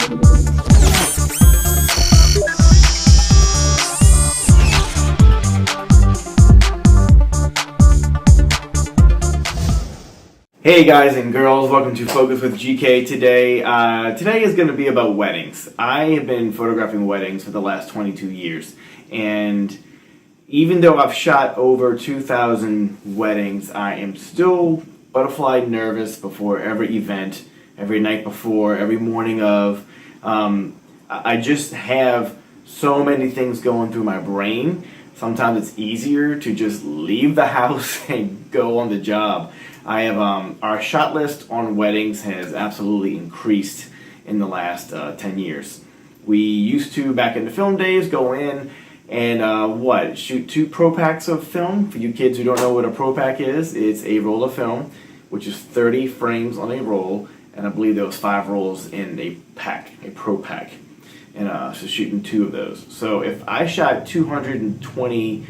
Hey guys and girls, welcome to Focus with GK today. Today is going to be about weddings. I have been photographing weddings for the last 22 years, and even though I've shot over 2,000 weddings, I am still butterfly nervous before every event, every night before, every morning of. I just have so many things going through my brain. Sometimes it's easier to just leave the house and go on the job. I have our shot list on weddings has absolutely increased in the last 10 years. We used to, back in the film days, go in and shoot 2 Pro Packs of film. For you kids who don't know what a Pro Pack is, it's a roll of film, which is 30 frames on a roll, and I believe there was 5 rolls in a pack, a Pro Pack, and so shooting 2 of those. So if I shot 220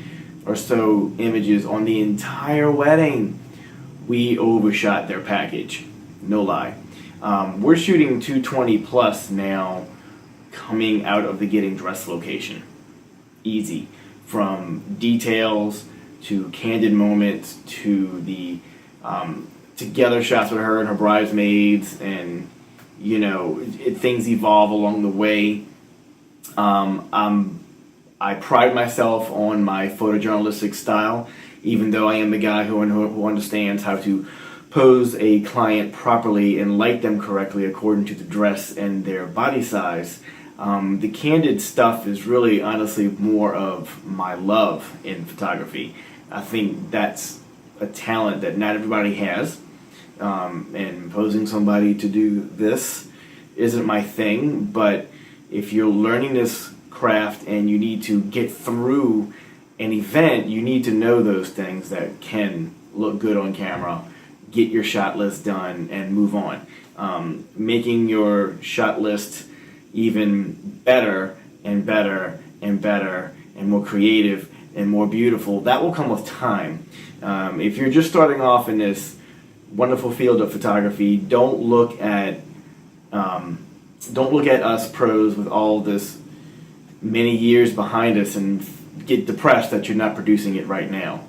or so images on the entire wedding, we overshot their package, no lie. We're shooting 220 plus now coming out of the getting dressed location. Easy. From details to candid moments to the together shots with her and her bridesmaids, and things evolve along the way. I pride myself on my photojournalistic style. Even though I am the guy who understands how to pose a client properly and light them correctly according to the dress and their body size, the candid stuff is really honestly more of my love in photography. I think that's a talent that not everybody has, and posing somebody to do this isn't my thing, but if you're learning this craft and you need to get through an event, you need to know those things that can look good on camera, get your shot list done, and move on. Making your shot list even better and better and better and more creative and more beautiful, that will come with time. If you're just starting off in this wonderful field of photography, don't look at us pros with all this many years behind us and get depressed that you're not producing it right now.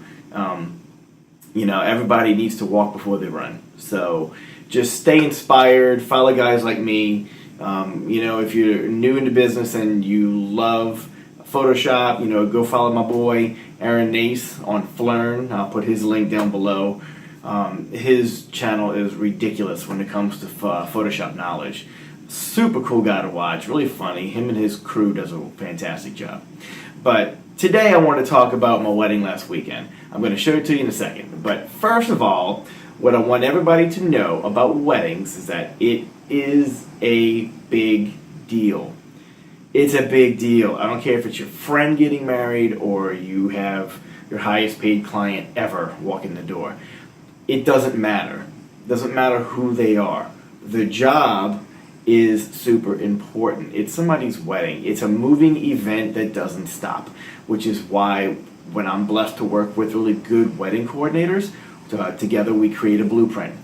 Everybody needs to walk before they run. So just stay inspired, follow guys like me. If you're new into business and you love Photoshop, go follow my boy Aaron Nace on Flern. I'll put his link down below. His channel is ridiculous when it comes to Photoshop knowledge. Super cool guy to watch, really funny. Him and his crew does a fantastic job. But today I want to talk about my wedding last weekend. I'm going to show it to you in a second. But first of all, what I want everybody to know about weddings is that it is a big deal. It's a big deal. I don't care if it's your friend getting married or you have your highest paid client ever walk in the door. It doesn't matter. It doesn't matter who they are. The job is super important. It's somebody's wedding. It's a moving event that doesn't stop, which is why when I'm blessed to work with really good wedding coordinators, together we create a blueprint.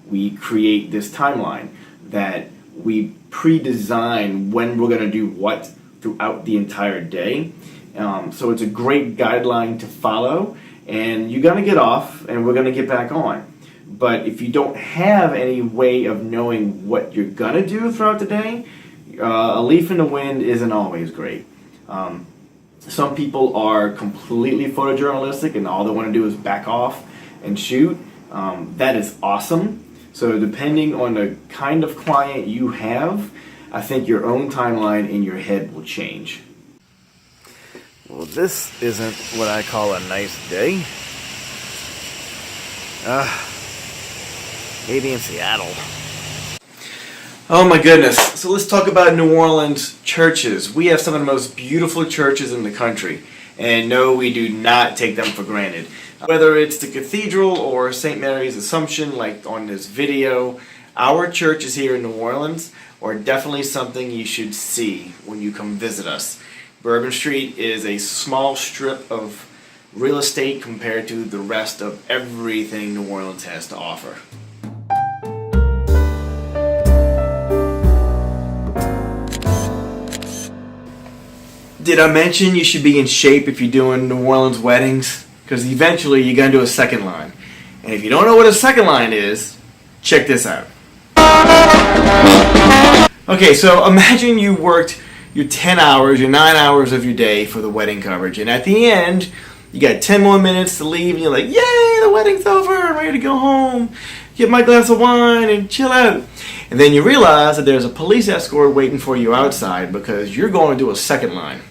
We create this timeline that we pre-design when we're going to do what throughout the entire day. So it's a great guideline to follow, and you're going to get off and we're going to get back on. But if you don't have any way of knowing what you're going to do throughout the day, a leaf in the wind isn't always great. Some people are completely photojournalistic and all they want to do is back off and shoot. That is awesome. So depending on the kind of client you have, I think your own timeline in your head will change. Well, this isn't what I call a nice day. Maybe in Seattle. Oh my goodness. So let's talk about New Orleans churches. We have some of the most beautiful churches in the country. And no, we do not take them for granted. Whether it's the cathedral or St. Mary's Assumption, like on this video, our churches here in New Orleans are definitely something you should see when you come visit us. Bourbon Street is a small strip of real estate compared to the rest of everything New Orleans has to offer. Did I mention you should be in shape if you're doing New Orleans weddings? Because eventually you're going to do a second line. And if you don't know what a second line is, check this out. Okay, so imagine you worked your 10 hours, your 9 hours of your day for the wedding coverage. And at the end, you got 10 more minutes to leave. And you're like, yay, the wedding's over. I'm ready to go home. Get my glass of wine and chill out. And then you realize that there's a police escort waiting for you outside because you're going to do a second line.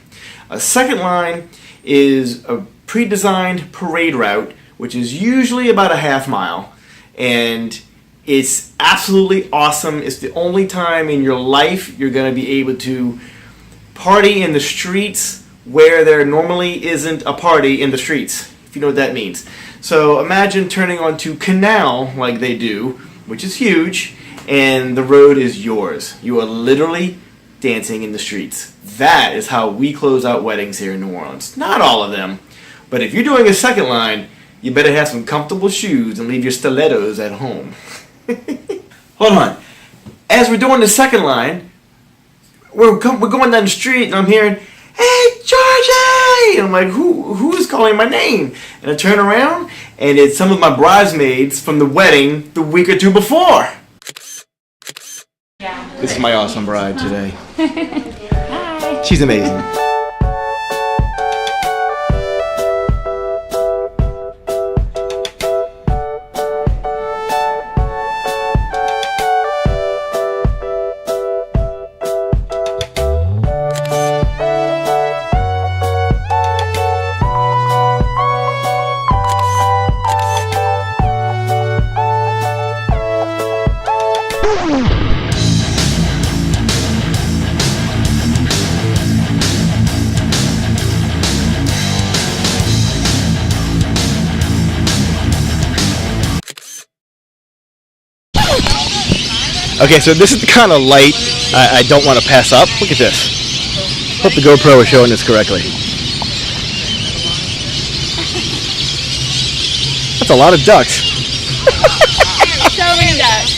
A second line is a pre-designed parade route, which is usually about a half mile. And it's absolutely awesome. It's the only time in your life you're going to be able to party in the streets where there normally isn't a party in the streets, if you know what that means. So imagine turning onto Canal like they do, which is huge, and the road is yours. You are literally dancing in the streets. That is how we close out weddings here in New Orleans. Not all of them, but if you're doing a second line, you better have some comfortable shoes and leave your stilettos at home. Hold on. As we're doing the second line, we're going down the street and I'm hearing, "Hey, Georgie!" And I'm like, who is calling my name? And I turn around and it's some of my bridesmaids from the wedding the week or two before. Yeah. This is my awesome bride today. Hi. She's amazing. Okay, so this is the kind of light I don't want to pass up. Look at this. Hope the GoPro is showing this correctly. That's a lot of ducks. So many ducks.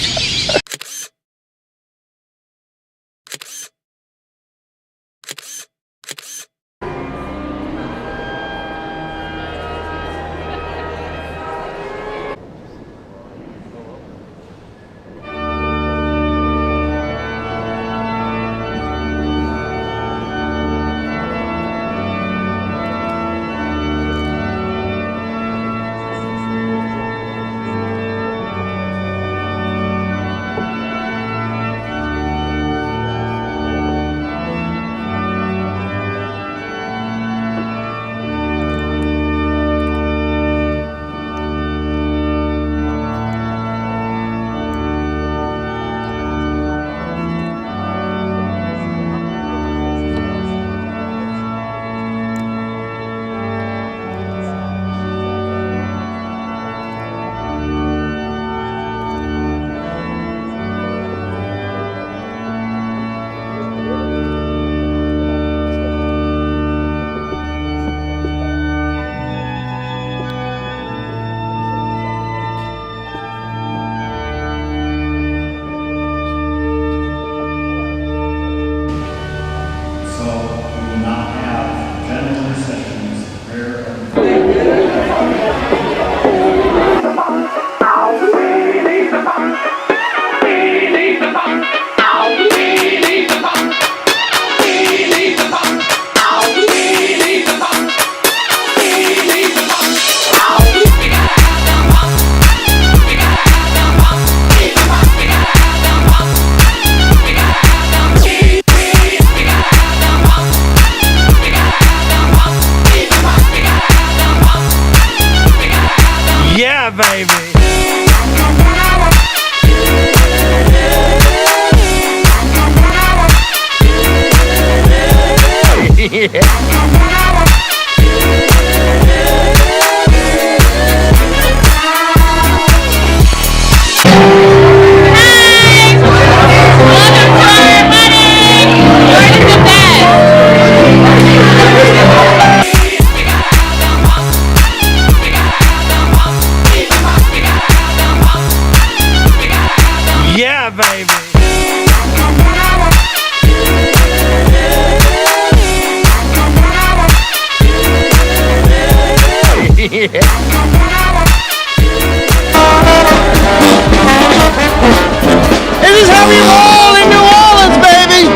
Yeah, baby. Yeah, baby. This is how we roll in New Orleans, baby!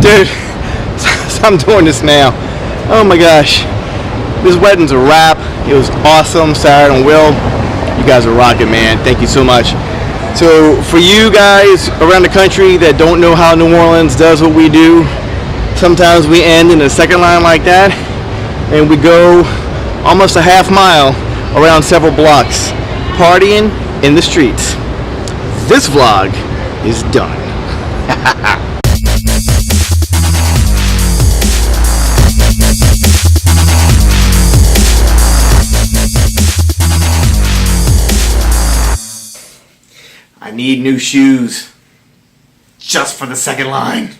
Dude, so I'm doing this now. Oh my gosh. This wedding's a wrap. It was awesome. Sarah and Will, you guys are rocking, man. Thank you so much. So for you guys around the country that don't know how New Orleans does what we do, sometimes we end in a second line like that and we go almost a half mile around several blocks partying in the streets. This vlog is done. I need new shoes just for the second line.